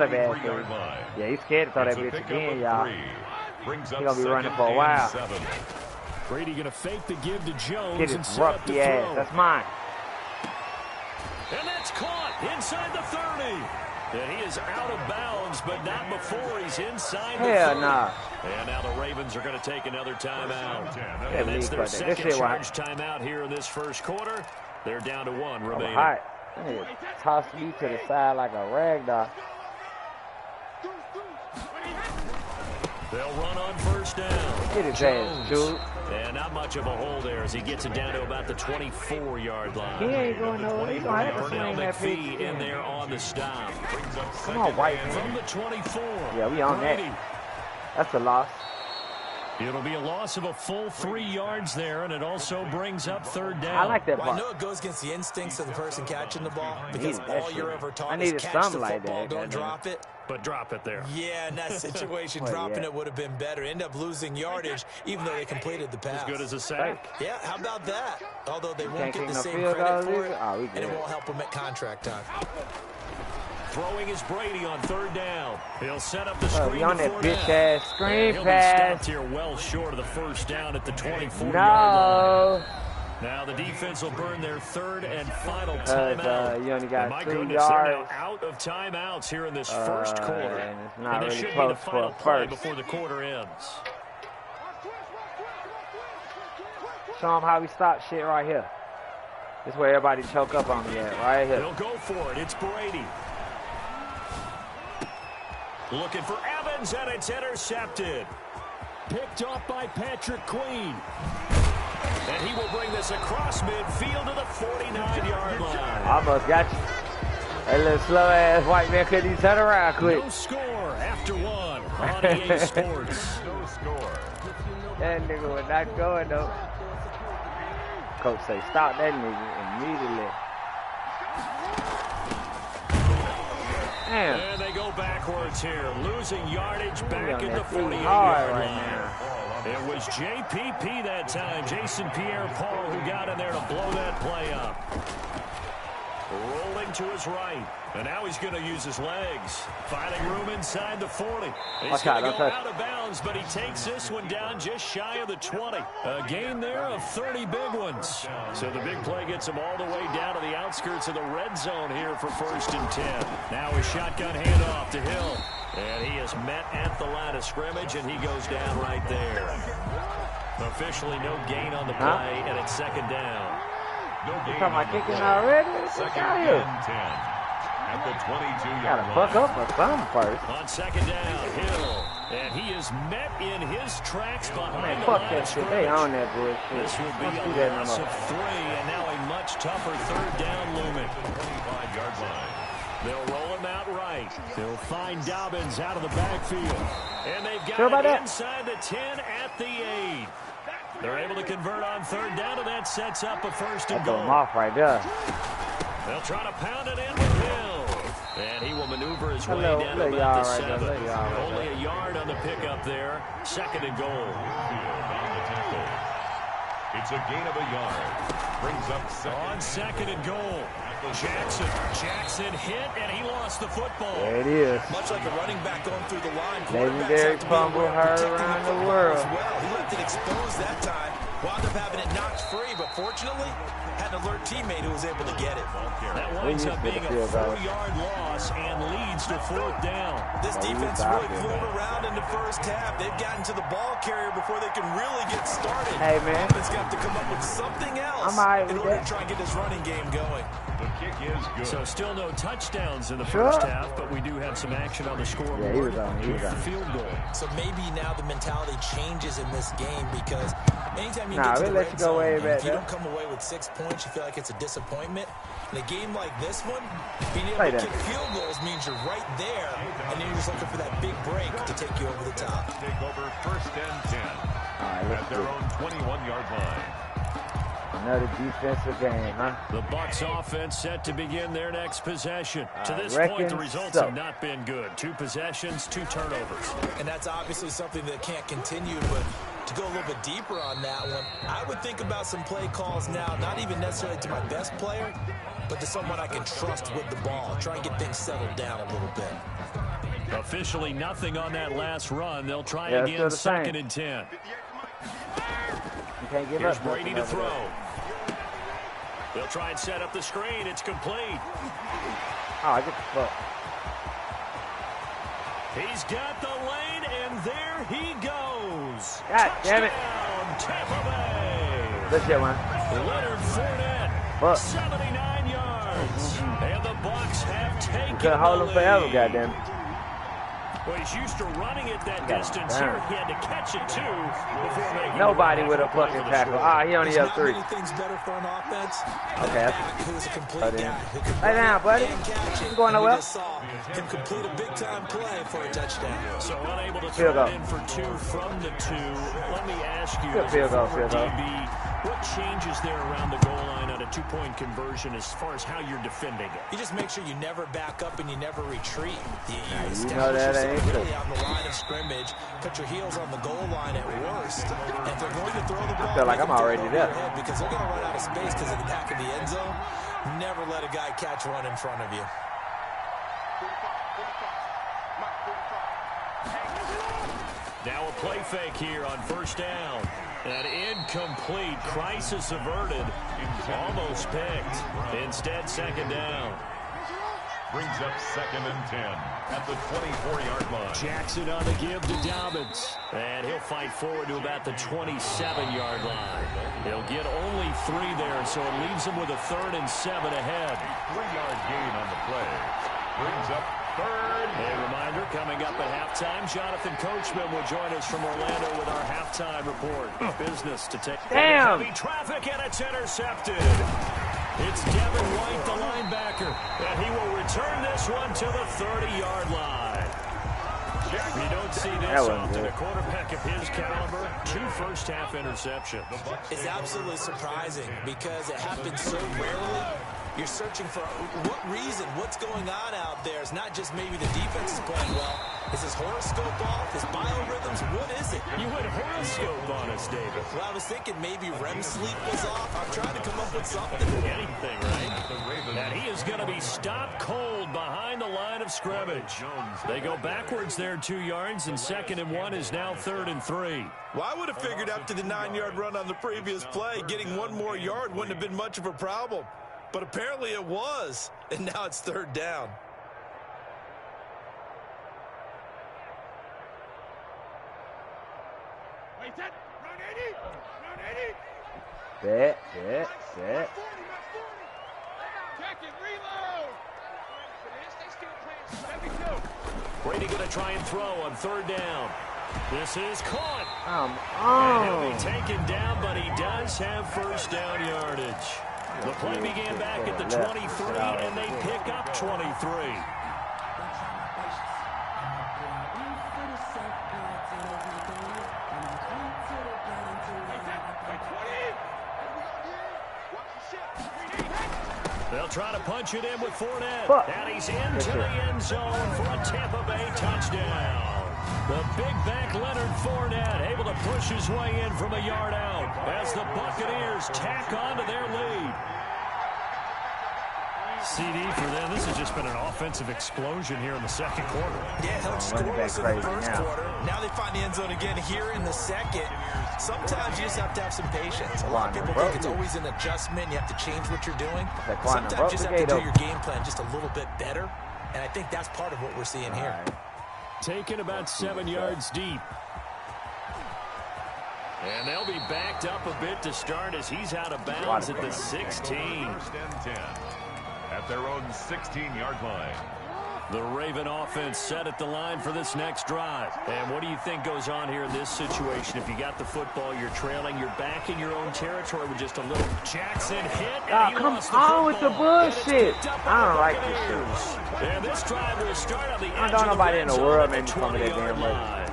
bad thing. Yeah, he's scared to throw that bitch again, y'all. He's going to be running for a while. Brady going to fake the give to Jones. Get his roughy ass. That's mine. And that's caught inside the 30. And he is out of bounds, but not before he's inside the 30. Hell nah. And now the Ravens are going to take another timeout. And it's their second charge timeout here in this first quarter. They're down to one remaining. Hot. Toss me to the side like a rag doll. They'll run on first down. Get his ass, dude. And not much of a hole there as he gets it down to about the 24-yard line. He ain't going nowhere. He's going to have to swing that pitch in there on the stop. Come on, white man. From the 24. Yeah, we on that. That's a loss. It'll be a loss of a full 3 yards there, and it also brings up third down. I like that part. I know it goes against the instincts of the person catching the ball because all you're ever taught is catch something the like football, that. don't drop it. But drop it there. Yeah, in that situation, dropping it would have been better. End up losing yardage, even though they completed the pass. As good as a sack. Yeah, how about that? Although they won't get the same credit for it, and it won't help them at contract time. Throwing is Brady on third down. He'll set up the screen on that bitch-ass screen pass. He'll be stopped here well short of the first down at the 24-yard line. Now the defense will burn their third and final timeout. You only got my 2 goodness, yards. they're now out of timeouts here in this first quarter. And it's not really this should close be the final for play first. before the quarter ends. Show them how we stop shit right here. This is where everybody choke up on me at, right here. They'll go for it. It's Brady. Looking for Evans, and it's intercepted. Picked off by Patrick Queen. And he will bring this across midfield to the 49-yard line. Almost got you. That little slow-ass white man couldn't even turn around quick. No score after one on EA Sports. No score. That nigga was not going, though. Coach say, stop that nigga immediately. Damn. And they go backwards here, losing yardage back at the 48-yard line. It was JPP that time, Jason Pierre-Paul, who got in there to blow that play up. Rolling to his right, and now he's going to use his legs. Finding room inside the 40. He's going to go out of bounds, but he takes this one down just shy of the 20. A gain there of 30 big ones. So the big play gets him all the way down to the outskirts of the red zone here for 1st and 10. Now a shotgun handoff to Hill. And he is met at the line of scrimmage, and he goes down right there. Officially no gain on the play, and it's 2nd down. No gain. Talking about kicking already? Second and 10 at the 22-yard Gotta line. fuck up or something first. On 2nd down, Hill. And he is met in his tracks behind Man, the fuck line that of shit. scrimmage. They own that bullshit. This will be a loss of 3, and now a much tougher 3rd down looming. 25-yard line. They'll roll him out right. They'll find Dobbins out of the backfield. And they've got it inside the 10 at the 8. They're able to convert on 3rd down, and that sets up a 1st and goal. Throw him off right there. They'll try to pound it in with Hill. And he will maneuver his way down to about the 7. Only a yard on the pickup there. 2nd and goal. It's a gain of a yard. Brings up 2nd. On 2nd and goal. Jackson hit, and he lost the football. There it is. Much like a running back going through the line. Legendary fumble heard around the world. Well, he left it exposed that time. Wound up having it knocked free, but fortunately, had an alert teammate who was able to get it. That winds up being a 4-yard loss and leads to 4th down. This defense really flew around in the first half. They've gotten to the ball carrier before they can really get started. Hey, man. Offense got to come up with something else in order to try and get this running game going. The kick is good. So still no touchdowns in the first half, but we do have some action on the scoreboard. Yeah, he was on. Field goal. So maybe now the mentality changes in this game because anytime you get to the let you go way back. if you don't come away with 6 points, you feel like it's a disappointment. In a game like this one, being able to kick field goals means you're right there, and then you're just looking for that big break to take you over the top. Take over 1st and 10 at their own 21-yard line. Another defensive game, huh? The Bucs offense set to begin their next possession. To this point, the results have not been good. 2 possessions, 2 turnovers. And that's obviously something that can't continue, but to go a little bit deeper on that one, I would think about some play calls now, not even necessarily to my best player, but to someone I can trust with the ball. Try and get things settled down a little bit. Officially nothing on that last run. They'll try again, second and 10. You can't give Here's up. Brady to throw. They'll try and set up the screen. It's complete. Oh, I get the fuck. He's got the lane, and there he goes. God damn it. Tampa Bay. Good shit, man. Leonard Fournette, 79 yards. And the Bucs have taken You couldn't hold him forever, goddamn. Well, he's used to running it that distance here. He had to catch it, too, before making nobody with a fucking tackle. Ah, he only has 3. Things better for an offense. Okay. Who's a complete guy who can lay down, buddy. You going nowhere? Saw him complete a big-time play for a touchdown. So unable to throw it in for 2 from the 2. Let me ask you, field goal. What changes there around the goal line on a 2-point conversion as far as how you're defending it? You just make sure you never back up and you never retreat. You know that ain't really on the line of scrimmage, put your heels on the goal line at worst. And if they're going to throw the ball, I feel like I'm already there. Because they're going to run out of space because of the back of the end zone. Never let a guy catch one in front of you. Now a play fake here on first down. An incomplete. Crisis averted. Almost picked. Instead, second down. Brings up second and 10 at the 24-yard line. Jackson on the give to Dobbins. And he'll fight forward to about the 27-yard line. He'll get only 3 there, so it leaves him with a 3rd and 7 ahead. 3-yard gain on the play. Brings up third. A reminder, coming up at halftime, Jonathan Coachman will join us from Orlando with our halftime report. Business to take. Damn! Heavy traffic, and it's intercepted. It's Devin White, the linebacker, and he will return this one to the 30-yard line. You don't see this often. A quarterback of his caliber, 2 first-half interceptions. It's absolutely surprising because it happens so rarely. You're searching for what reason, what's going on out there. It's not just maybe the defense is playing well. Is his horoscope off? His biorhythms? What is it? You went horoscope on us, David. Well, I was thinking maybe REM sleep was off. I'm trying to come up with something. Anything, right? And he is going to be stopped cold behind the line of scrimmage. They go backwards there 2 yards, and 2nd and 1 is now 3rd and 3. Well, I would have figured after the 9-yard run on the previous play, getting 1 more yard wouldn't have been much of a problem. But apparently it was, and now it's 3rd down. Wait, that run 80, run 80. Bet. Check it, reload. They still playing 72. Brady going to try and throw on 3rd down. This is caught. Oh. He'll be taken down, but he does have first down yardage. The play began back at the 23, and they pick up 23. They'll try to punch it in with Fournette. And he's into the end zone for a Tampa Bay touchdown. The big back Leonard Fournette able to push his way in from a yard out as the Buccaneers tack on to their lead. CD for them. This has just been an offensive explosion here in the 2nd quarter. Yeah, held scoreless in the 1st quarter. Now they find the end zone again here in the 2nd. Sometimes you just have to have some patience. A lot of people think it's always an adjustment. You have to change what you're doing. Sometimes you just have to do your game plan just a little bit better. And I think that's part of what we're seeing here. Taken about 7 yards deep. And they'll be backed up a bit to start as he's out of bounds at the 16. 1st and 10 at their own 16-yard line. The Raven offense set at the line for this next drive. And what do you think goes on here in this situation? If you got the football, you're trailing, you're back in your own territory with just a little. Jackson hit. Oh, come on with the bullshit. I don't like this shit. And this drive will start on the edge. I don't know nobody in the world made me come to that damn way.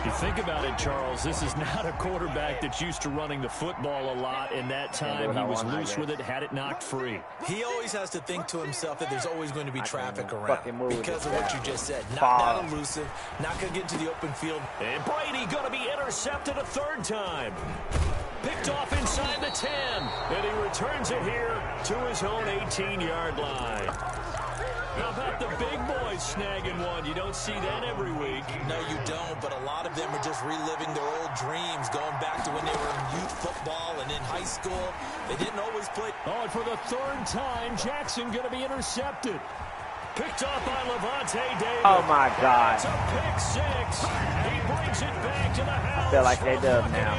You think about it, Charles, this is not a quarterback that's used to running the football a lot. In that time, he was loose with it, had it knocked free. He always has to think to himself that there's always going to be traffic around because of what you just said. Not that elusive, not going to get into the open field. And Brady going to be intercepted a 3rd time. Picked off inside the 10, and he returns it here to his own 18-yard line. How about the big boys snagging one? You don't see that every week. No, you don't, but a lot of them are just reliving their old dreams, going back to when they were in youth football and in high school. They didn't always play. Oh, and for the third time, Jackson going to be intercepted. Picked off by Levante Davis. Oh, my God. That's a pick six. He brings it back to the house. I feel like they dub now.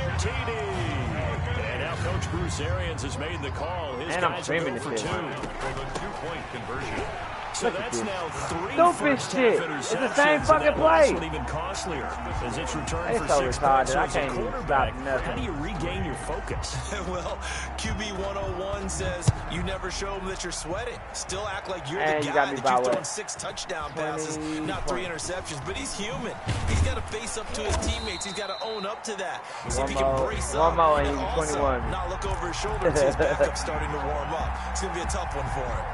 And now Coach Bruce Arians has made the call. His And I'm guys streaming will go this for shit. two. For the two-point conversion. So that's now 3 Stupid shit. It's the same fucking play. One even costlier as it's returned It's for so 6 retarded. points. So I as a can't even quarterback, stop nothing. how do you regain your focus? Well, QB 101 says you never show them that you're sweating. Still act like you're And the you guy got me that by you've what? thrown 6 touchdown passes, 20 not 3 interceptions. But he's human. He's got to face up to his teammates. He's got to own up to that. See if he can brace up. One more and and he's also 21. not look over his shoulder and see his backup starting to warm up. It's going to be a tough one for him.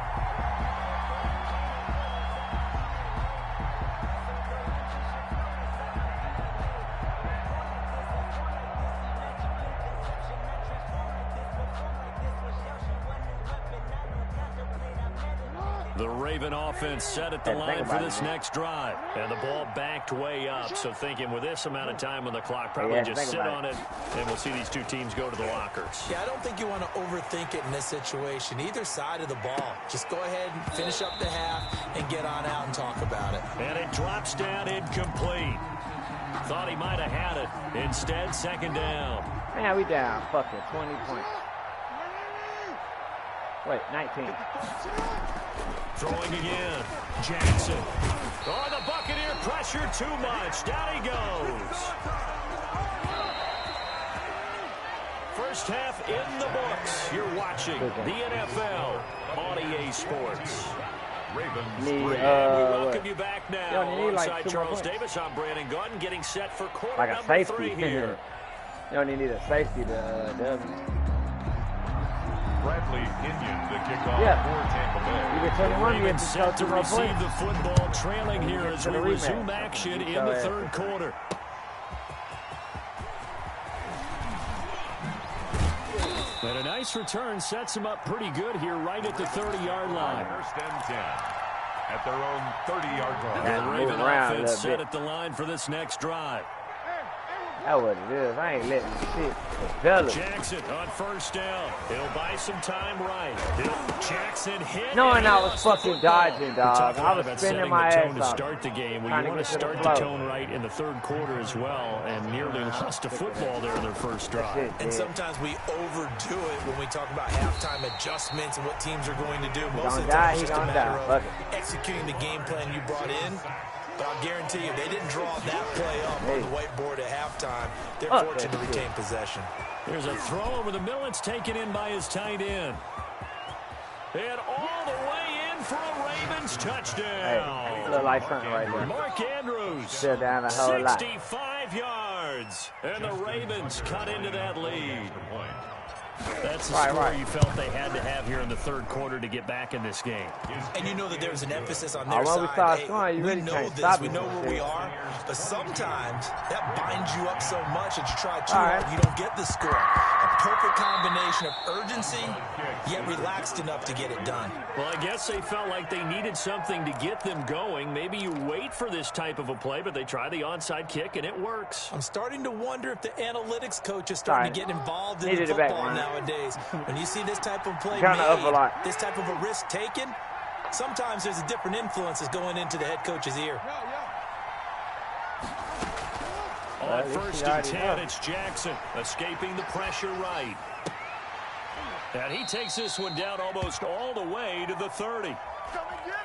The Raven offense set at the line for this next drive. And the ball backed way up. So thinking with this amount of time on the clock, probably just sit on it. And we'll see these two teams go to the lockers. Yeah, I don't think you want to overthink it in this situation. Either side of the ball. Just go ahead and finish up the half and get on out and talk about it. And it drops down incomplete. Thought he might have had it. Instead, second down. Man, we down fucking 20 points. Wait, 19. Throwing again. Jackson. Oh, the Buccaneer pressure too much. Down he goes. First half in the books. You're watching the NFL on EA Sports. Ravens. We welcome you back now. Like Alongside Charles Davis, I'm Brandon Gordon, getting set for quarter like a number safety 3 here. You don't even need a safety to dub. Bradley Pinion, the kickoff for Tampa Bay. You get 21, you get Set to receive the football, trailing here as we rematch. resume action in the third quarter. And a nice return sets him up pretty good here right at the 30-yard line. First and 10 at their own 30-yard line. The Raven offense set at the line for this next drive. That's what it is. I ain't letting shit develop. Jackson on first down. He'll buy some time right. Jackson hit. Knowing I was fucking dodging, dog. I was spinning my ass to off. start the game. Well, you want to start the tone right in the third quarter as well, and nearly lost a football there in their first drive. And sometimes we overdo it when we talk about halftime adjustments and what teams are going to do. Most of the time, it's just a matter of executing the game plan you brought in. But I'll guarantee you, they didn't draw that play up on the whiteboard at halftime. They're fortunate to retain possession. There's a throw over the middle. It's taken in by his tight end. And all the way in for a Ravens touchdown. Hey, look like something right there. Mark Andrews, still down a whole lot. 65 yards. And the Ravens cut into that lead. That's the score you felt they had to have here in the third quarter to get back in this game. And you know that there's an emphasis on their when we side. start Hey, scoring, you really we know can't this, stop we it. know where we are, but sometimes that binds you up so much that you try too hard, you don't get the score. A perfect combination of urgency, yet relaxed enough to get it done. Well, I guess they felt like they needed something to get them going. Maybe you wait for this type of a play, but they try the onside kick, and it works. I'm starting to wonder if the analytics coach is starting to get involved in the football nowadays. When you see this type of play made, this type of a risk taken, sometimes there's a different influence that's going into the head coach's ear. On first and 10, it's Jackson escaping the pressure right. And he takes this one down almost all the way to the 30.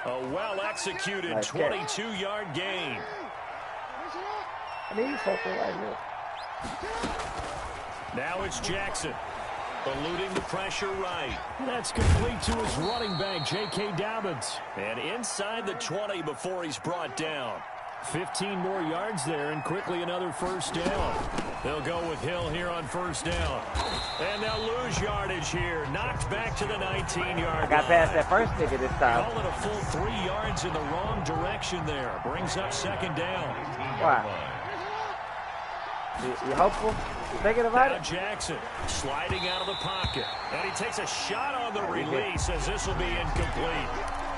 A well-executed 22-yard gain. I need something right here. Now it's Jackson. Eluding the pressure right. That's complete to his running back, J.K. Dobbins. And inside the 20 before he's brought down. 15 more yards there, and quickly another first down. They'll go with Hill here on first down. And they'll lose yardage here. Knocked back to the 19-yard line. Got past that first ticket this time. Call it a full 3 yards in the wrong direction there. Brings up second down. Wow. You hopeful? You thinking about it? Jackson sliding out of the pocket. And he takes a shot on the release as this will be incomplete.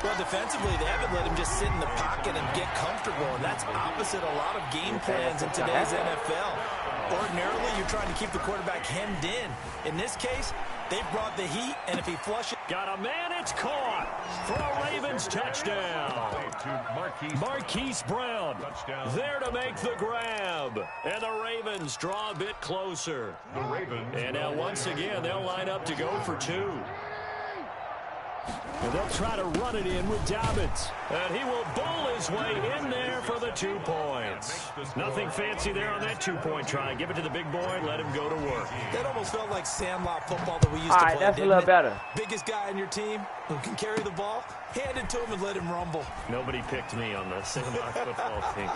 Well, defensively, they haven't let him just sit in the pocket and get comfortable, and that's opposite a lot of game plans in today's NFL. Ordinarily, you're trying to keep the quarterback hemmed in. In this case, they've brought the heat, and if he flushes... Got a man, it's caught for a Ravens touchdown. Marquise Brown there to make the grab. And the Ravens draw a bit closer. And now once again, they'll line up to go for 2. And they'll try to run it in with Dobbins. And he will bowl his way in there for the 2 points. Nothing fancy there on that 2-point try. Give it to the big boy, let him go to work. That almost felt like sandlot football that we used to play. All right, that's a little better. Biggest guy on your team who can carry the ball, hand it to him and let him rumble. Nobody picked me on the sandlot football team.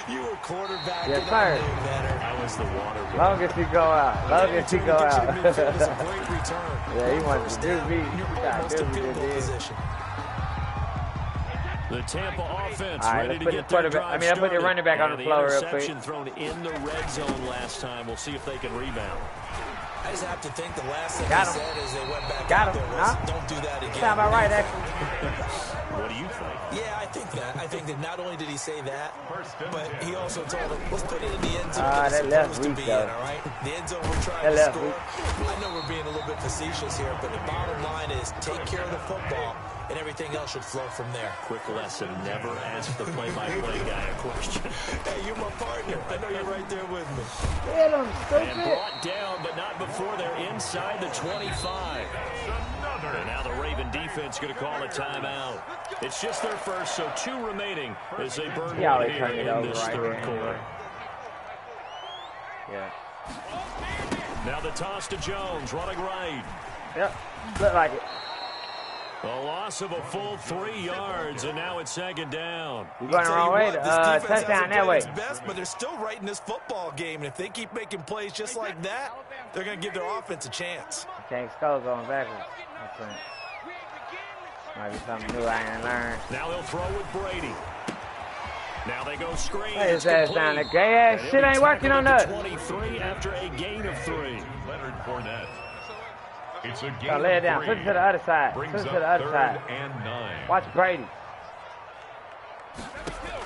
You were quarterback. Yes, sir. I was the water boy. Long as he go out. Long as he go out. Great return. Yeah, he wants to do me. The Tampa offense right, ready to get their drive I put the running back on the floor real quick. Interception thrown in the red zone last time. We'll see if they can rebound. I just have to think the last thing he said as they went back out there was, don't do that again. Sound about right, actually. What do you think? Yeah, I think that. I think that not only did he say that, but he also told him, let's put it in the end zone that left weak, though. All right? The end zone we're trying to score. I know we're being a little bit facetious here, but the bottom line is take care of the football, and everything else should flow from there. Quick lesson, never ask the play-by-play guy a question. Hey, you're my partner. I know you're right there with me. And brought down, but not before they're inside the 25. And now the Raven defense going to call a timeout. It's just their first, so 2 remaining as they burn one here in this third quarter. Yeah. Now the toss to Jones, running right. Yep, look like it. A loss of a full 3 yards, and now it's second down. You're going the wrong way. Touchdown that way. Best, but they're still right in this football game. And if they keep making plays just like that, they're going to give their offense a chance. Can't skull going backwards. Might be something new I ain't learned. Now they'll throw with Brady. Now they go screen. Lay his ass down. The gay ass shit ain't working on us. 23 after a gain of 3. Leonard Fournette. It's a game. So lay it down. Flip it to the other side. Flip it to the other side. And 9. Watch Brady.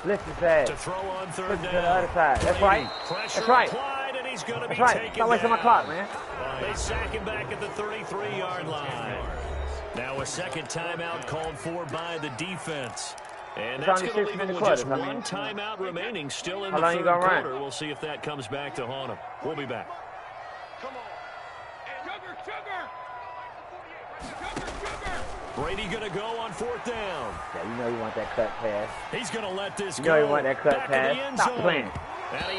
Lift his ass. To throw on third Flip it down. to the other side. That's right. That's right. Applied, and he's gonna That's be right. Stop wasting my clock, man. They sack him back at the 33-yard line. Now a second timeout called for by the defense. And that's going to leave him with just one timeout remaining still in the third quarter. We'll see if that comes back to haunt him. We'll be back. Come on. Sugar. Brady going to go on 4th down. Yeah, you know you want that cut pass. He's going to let this go. You know you want that cut pass. Stop playing.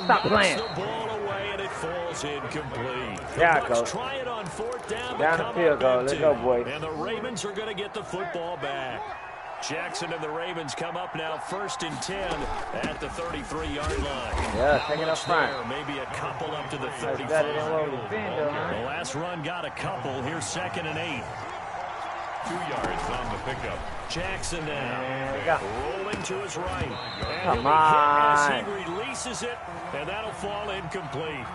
Stop playing. The ball away and it falls incomplete. Yeah, Coach. Try it on 4th down. Down the field goal. Let's go, boys. And the Ravens are going to get the football back. Jackson and the Ravens come up now 1st and 10 at the 33-yard line. Yeah, take it up front. There, maybe a couple up to the 35. The last run got a couple. Here's 2nd and 8. 2 yards on the pickup. Jackson now rolling to his right. And come on. As he releases it, and that'll fall incomplete.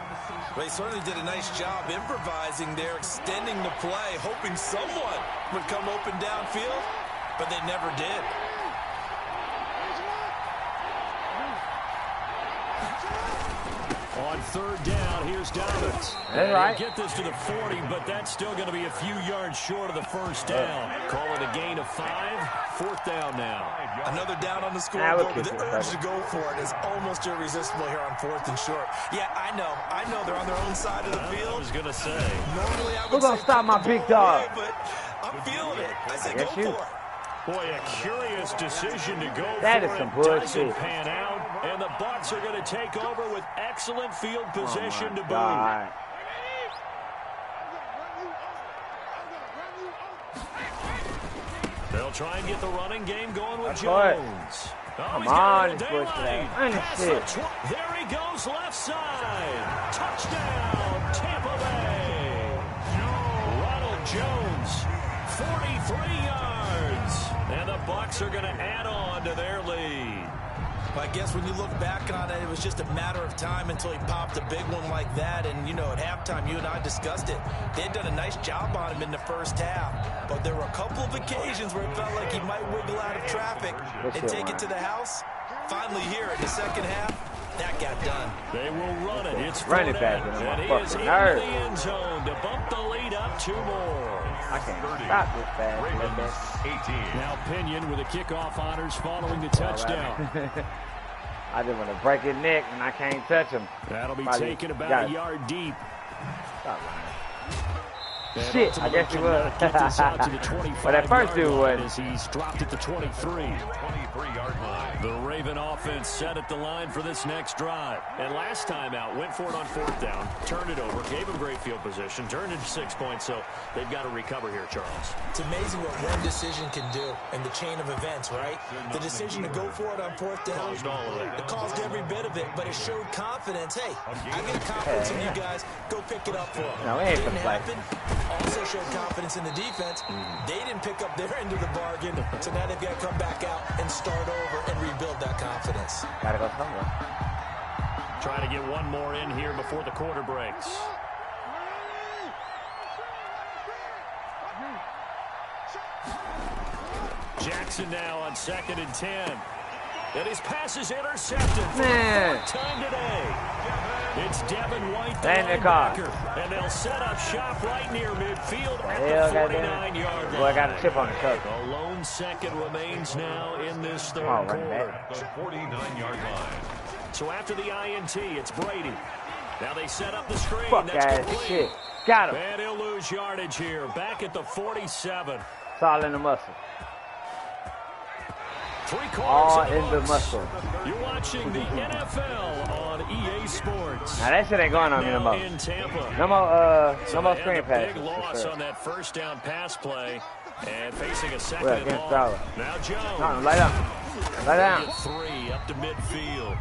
Well, he certainly did a nice job improvising there, extending the play, hoping someone would come open downfield, but they never did. On 3rd down, here's Dobbins. That's right. Get this to the 40, but that's still going to be a few yards short of the first down. Call it a gain of 5. 4th down now. Another down on the scoreboard, but the urge to go for it is almost irresistible here on 4th and short. Yeah, I know they're on their own side of the field. I was going to say. Normally I would Who's going to stop my big dog? But I'm feeling it. I say go for it. Boy, a curious decision to go that for is some it. bullshit. Doesn't pan out, and the Bucs are going to take over with excellent field position to boot. God. They'll try and get the running game going with That's Jones. Come on, it's push that. There he goes, left side. Touchdown, Tampa Bay. Ronald Jones, 43 yards. And the Bucs are going to add on to their lead. I guess when you look back on it, it was just a matter of time until he popped a big one like that. And, you know, at halftime, you and I discussed it. They had done a nice job on him in the first half. But there were a couple of occasions where it felt like he might wiggle out of traffic and take it to the house. Finally here in the second half, that got done. They will run it. It's running back. And he is in the end zone to bump the lead up 2 more. I can't stop this pass. 18. Now Pinion with the kickoff honors following the touchdown. Right. I just want to break his neck and I can't touch him. That'll be taken about a yard deep. Stop lying. Shit, I guess he was. But that first dude was. He's dropped at the 23. 23-yard line. The Raven offense set at the line for this next drive. And last time out, went for it on 4th down, turned it over, gave him great field position, turned it to 6 points, so they've got to recover here, Charles. It's amazing what one decision can do in the chain of events, right? The decision to go for it on 4th down, it caused every bit of it, but it showed confidence. Hey, I get confidence in you guys. Go pick it up for them. No, it ain't didn't the play. happen. Also showed confidence in the defense. They didn't pick up their end of the bargain, so now they've got to come back out and start over and rebuild that confidence. Gotta go somewhere. Try to get one more in here before the quarter breaks. Jackson now on 2nd and 10. And his pass is intercepted for the 4th time today. It's Devin White, the linebacker, and they'll set up shop right near midfield at the 49-yard line. Boy, I got a chip on the coat. A lone second remains now in this third quarter. The 49-yard line. So after the INT, it's Brady. Now they set up the screen. Fuck That's guys, complete. shit. Got him. And he'll lose yardage here. Back at the 47. It's all in the muscle. 3 quarters All of in the books. muscle. You're watching the NFL on EA Sports. Now that shit ain't going on me no more. In Tampa. No more screen passes. passes. Big loss on that 1st down pass play. And facing a 2nd Well, and long. Dollar. Now Jones. No, lay down. Lay down. 3 up to midfield.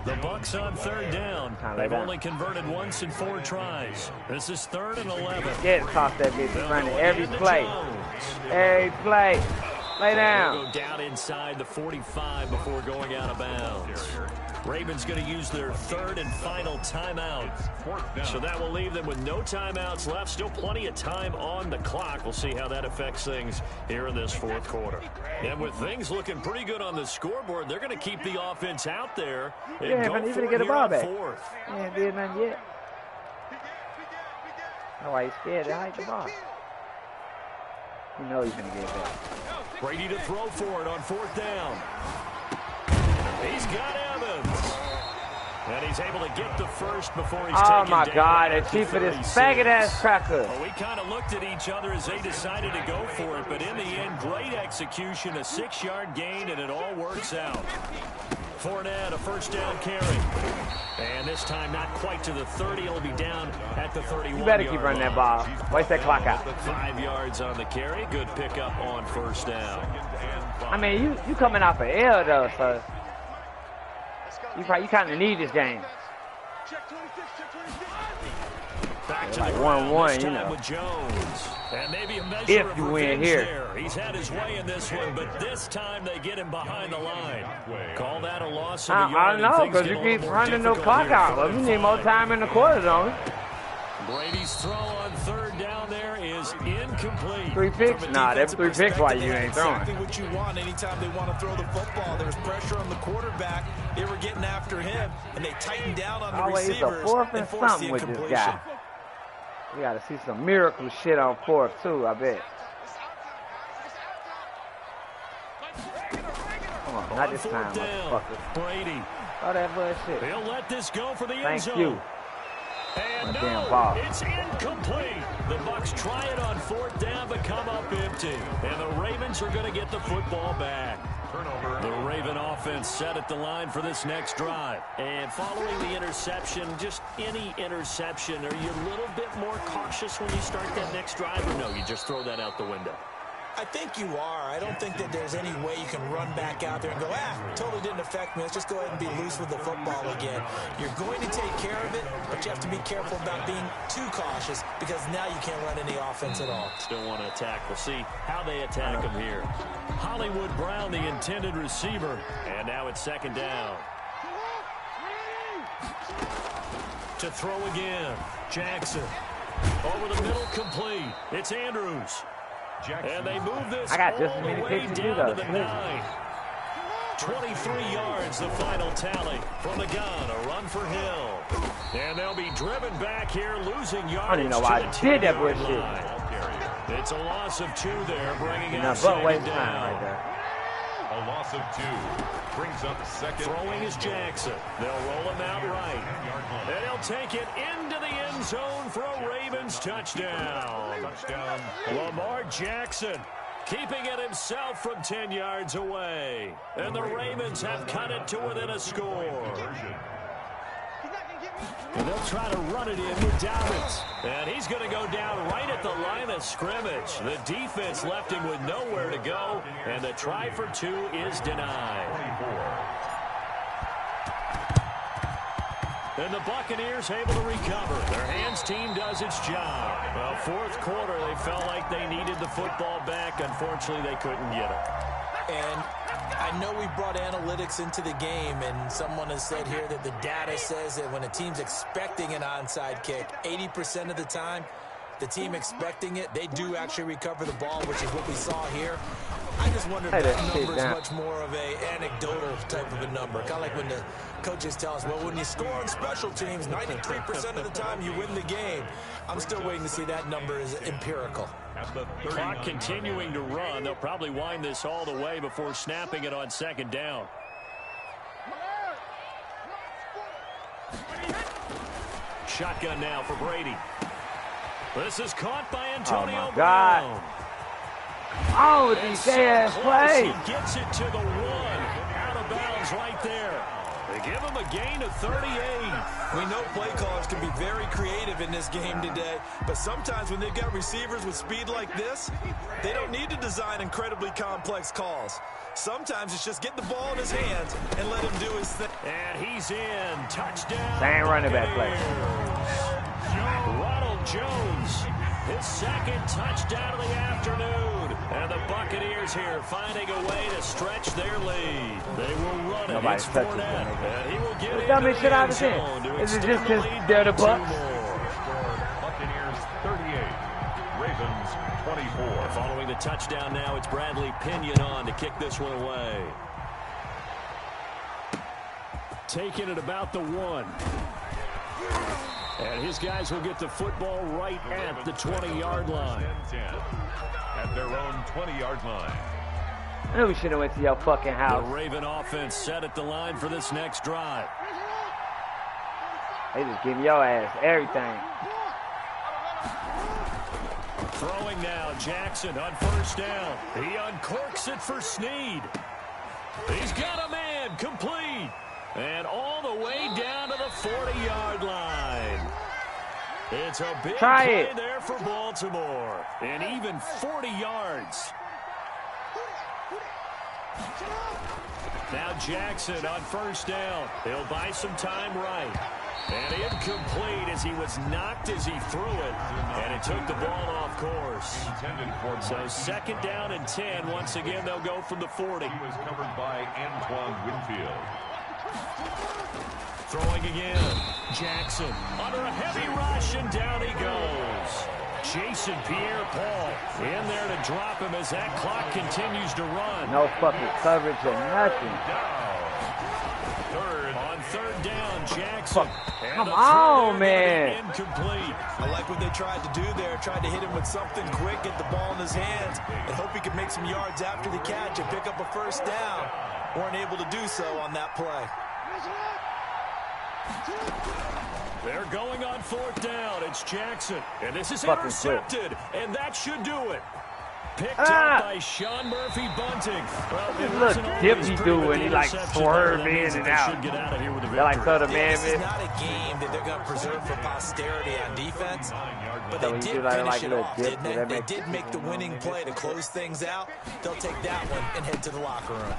The Bucks on 3rd down. They've only converted once in 4 tries. This is 3rd and 11. Get toss that bitch. He's running every play. Every play. Lay down. Go down inside the 45 before going out of bounds. Ravens going to use their 3rd and final timeout. So that will leave them with no timeouts left. Still plenty of time on the clock. We'll see how that affects things here in this 4th quarter. And with things looking pretty good on the scoreboard, they're going to keep the offense out there and Yeah, go even for to get a it ball here back. on 4th. He ain't did nothing yet. That's why he's scared to hike the ball. You know he's going to get it back. Brady to throw for it on 4th down. He's got Evans. And he's able to get the first before he's taken down. Oh, my God. The chief of this faggot-ass cracker. Well, we kind of looked at each other as they decided to go for it, but in the end, great execution, a 6-yard gain, and it all works out. Fournette, a 1st down carry. And this time not quite to the 30. It'll be down at the 31. You better keep running that ball. Waste that clock out. 5 yards on the carry. Good pickup on 1st down. I mean, you coming off an L, though, so you kind of need this game. Back to like the 1-1, you know. With Jones. And maybe a measure If of you win revenge here. there. He's had his way in this one, but this time they get him behind the line. Call that a loss of a I yard. know, because you keep running no clock out. Well, you need more time in the quarter, don't you? Brady's throw on 3rd down there is incomplete. 3 picks? Nah, them 3 picks why you ain't throwing. Exactly what you want anytime they want to throw the football. There's pressure on the quarterback. They were getting after him, and they tightened down on the Always receivers a 4th and and forced something the with this incompletion. guy. We got to see some miracle shit on 4th, too, I bet. Come on, not this time, motherfucker. Brady. All that bullshit. He'll let this go for the end Thank zone. you. And Oh, damn no, ball. it's incomplete. The Bucks try it on 4th down, but come up empty. And the Ravens are going to get the football back. Turnover. The Raven offense set at the line for this next drive. And following the interception, just any interception, are you a little bit more cautious when you start that next drive, or no, you just throw that out the window? I think you are. I don't think that there's any way you can run back out there and go, totally didn't affect me. Let's just go ahead and be loose with the football again. You're going to take care of it, but you have to be careful about being too cautious because now you can't run any offense at all. Still want to attack. We'll see how they attack him here. Hollywood Brown, the intended receiver, and now it's second down. To throw again, Jackson. Over the middle, complete. It's Andrews. And they move this all the way down to the 9. 23 yards, the final tally from the gun. A run for Hill. And they'll be driven back here, losing yardage. I don't even know why I did that bullshit. It's a loss of 2 there, bringing out second down. Right there. A loss of 2 brings up second. Throwing is Jackson. They'll roll him out right. And he'll take it into the end zone for a Ravens touchdown. Lamar Jackson keeping it himself from 10 yards away. And the Ravens have cut it to within a score. And they'll try to run it in with Dobbins. And he's going to go down right at the line of scrimmage. The defense left him with nowhere to go. And the try for 2 is denied. And the Buccaneers able to recover. Their hands team does its job. Well, fourth quarter, they felt like they needed the football back. Unfortunately, they couldn't get it. And I know we brought analytics into the game, and someone has said here that the data says that when a team's expecting an onside kick, 80% of the time, the team expecting it, they do actually recover the ball, which is what we saw here. I just wonder if that number is much more of an anecdotal type of a number. Kind of like when the coaches tell us, well, when you score on special teams, 93% of the time you win the game. I'm still waiting to see that number is empirical. Clock continuing to run. They'll probably wind this all the way before snapping it on second down. Shotgun now for Brady. This is caught by Antonio Brown. Oh, DJ play. He gets it to the 1. Out of bounds right there. They give him a gain of 38. We know play callers can be very creative in this game today, but sometimes when they've got receivers with speed like this, they don't need to design incredibly complex calls. Sometimes it's just get the ball in his hands and let him do his thing. And he's in. Touchdown. Same running back play. Ronald Jones, his second touchdown of the afternoon. And the Buccaneers here finding a way to stretch their lead. They will run it. Nobody's it's touching Fournette. And he will get it dummy into shit the out end of zone to Is it extend just the because lead they're the by 2 Bucs? more. Buccaneers 38, Ravens 24. Following the touchdown now, it's Bradley Pinion on to kick this one away. Taking it about the 1. And his guys will get the football right at the 20-yard line. 10 at their own 20-yard line. I knew we should have went to your fucking house. The Raven offense set at the line for this next drive. They just give your ass everything. Throwing now, Jackson on first down. He uncorks it for Snead. He's got a man, complete. And all the way down to the 40-yard line. It's a big play there for Baltimore. And even 40 yards. Now Jackson on first down. He'll buy some time right. And incomplete as he was knocked as he threw it. And it took the ball off course. So second down and 10. Once again, they'll go from the 40. He was covered by Antoine Winfield. Throwing again. Jackson under a heavy rush, and down he goes. Jason Pierre-Paul in there to drop him as that clock continues to run. No fucking coverage or nothing. On third down, Jackson. Come on, man. Incomplete. I like what they tried to do there. Tried to hit him with something quick, get the ball in his hands, and hope he could make some yards after the catch and pick up a first down. Weren't able to do so on that play. They're going on fourth down. It's Jackson. And this is intercepted. And that should do it. Picked up by Sean Murphy Bunting. Well, this little dip he do when he like swerve in and out. They're like throw the man. This is not a game that they're going to preserve for posterity on defense, but So they he did do like finish it little off, dip, didn't so they? They did make the winning play to close things out. They'll take that one and head to the locker room.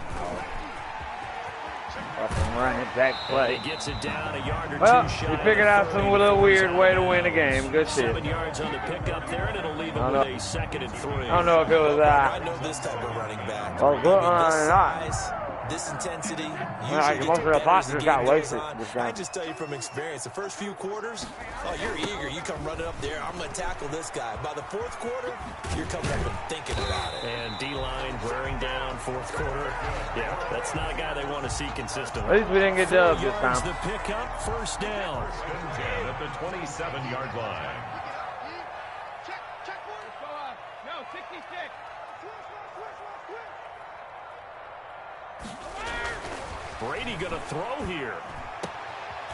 Running back play. He gets it down a yard or Well, two he shy. figured out some little weird way to win the game. Good shit. 7 yards on the pickup there, and it'll leave him with a 2nd and 3. I don't know if it was I know this type of running back. well, good This not. size, this intensity, Like, usually most of the gets better as boxers the got game goes wasted on. this game. I just tell you from experience, the first few quarters, oh, you're eager. You come running up there. I'm going to tackle this guy. By the fourth quarter, you're coming up and thinking about it. And D-line wearing down fourth quarter. Yeah, that's not a guy they want to see consistently. At least we didn't get dubbed this time. The pickup, first down. First and 10 at the 27-yard line. Check one. No, 66. Brady going to throw here.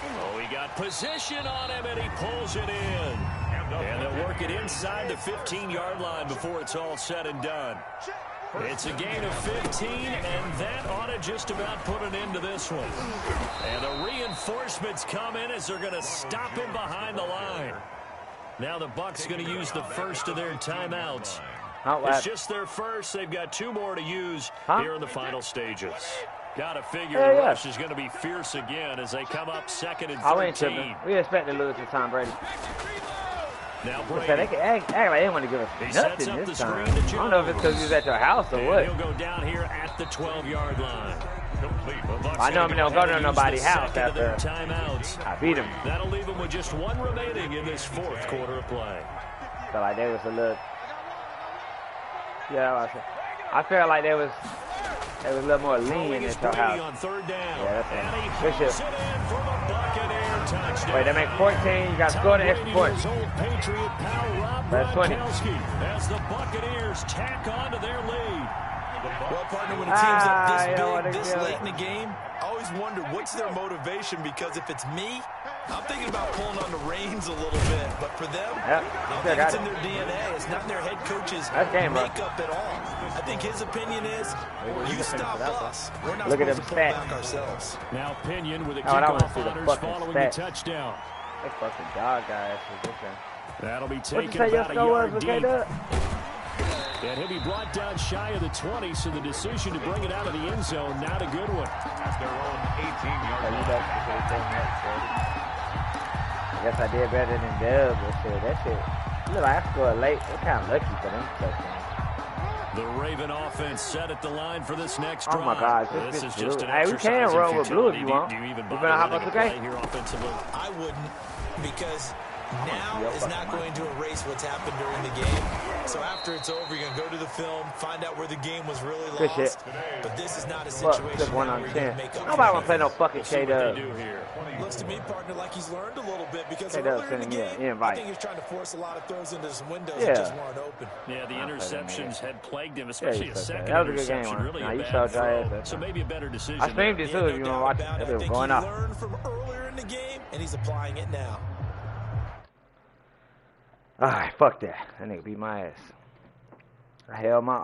Oh, he got position on him, and he pulls it in. And they'll work it inside the 15-yard line before it's all said and done. It's a gain of 15, and that ought to just about put an end to this one. And the reinforcements come in as they're going to stop him behind the line. Now the Bucs going to use the first of their timeouts. It's just their first. They've got 2 more to use here in the final stages. Got to figure the rush is going to be fierce again as they come up 2nd and 13. We expect to lose to Tom Brady. Now Brady. They can act like they didn't want to give us nothing this time. I don't know if it's because he was at your house or what. He'll go down here at the 12-yard line. I know he don't go to nobody's house after timeouts. I beat him. That'll leave him with just 1 remaining in this fourth quarter of play. So like there was a little. Yeah, I felt like there was a little more lean at your house. On third down. Yeah, that's it. Good shit. Wait, they make 14. You got to score the extra point. That's 20. As the Buccaneers tack on to their lead. Well, partner, when a team's up this big, this late in the game, I always wonder what's their motivation, because if it's me, I'm thinking about pulling on the reins a little bit. But for them, I don't think it's in their DNA. It's not in their head coach's makeup at all. I think his opinion is, you stop us. We're not supposed to pull back ourselves. Now Pinion with a kickoff honors following the touchdown. That fucking dog guys. That'll be taken what you say your score was, okay, and he'll be brought down shy of the 20, so the decision to bring it out of the end zone, not a good one. At their own 18-yard line. I guess I did better than Dub. That shit. Look, I scored late. It's kind of lucky for them touchdowns. The Raven offense set at the line for this next drive. Oh my God, this is just an exercise. Hey, we can run with blue if you want. You better hop on 2K? I wouldn't, because now is not going to erase what's happened during the game. So after it's over, you're going to go to the film, find out where the game was really lost. But this is not a situation where you're going to make up. Nobody want to play no fucking K-Dub. Looks to me, partner, like he's learned a little bit, because earlier in the game, I think he was trying to force a lot of throws into some windows that just weren't open. Yeah, the interceptions had plagued him, especially a second that was a good interception. game. Really Nah, a you bad saw throw. So maybe a better decision. I streamed it too if you want to watch it. It was going off. He learned from earlier in the game, and he's applying it now. Alright, fuck that. That nigga beat my ass. I held my own.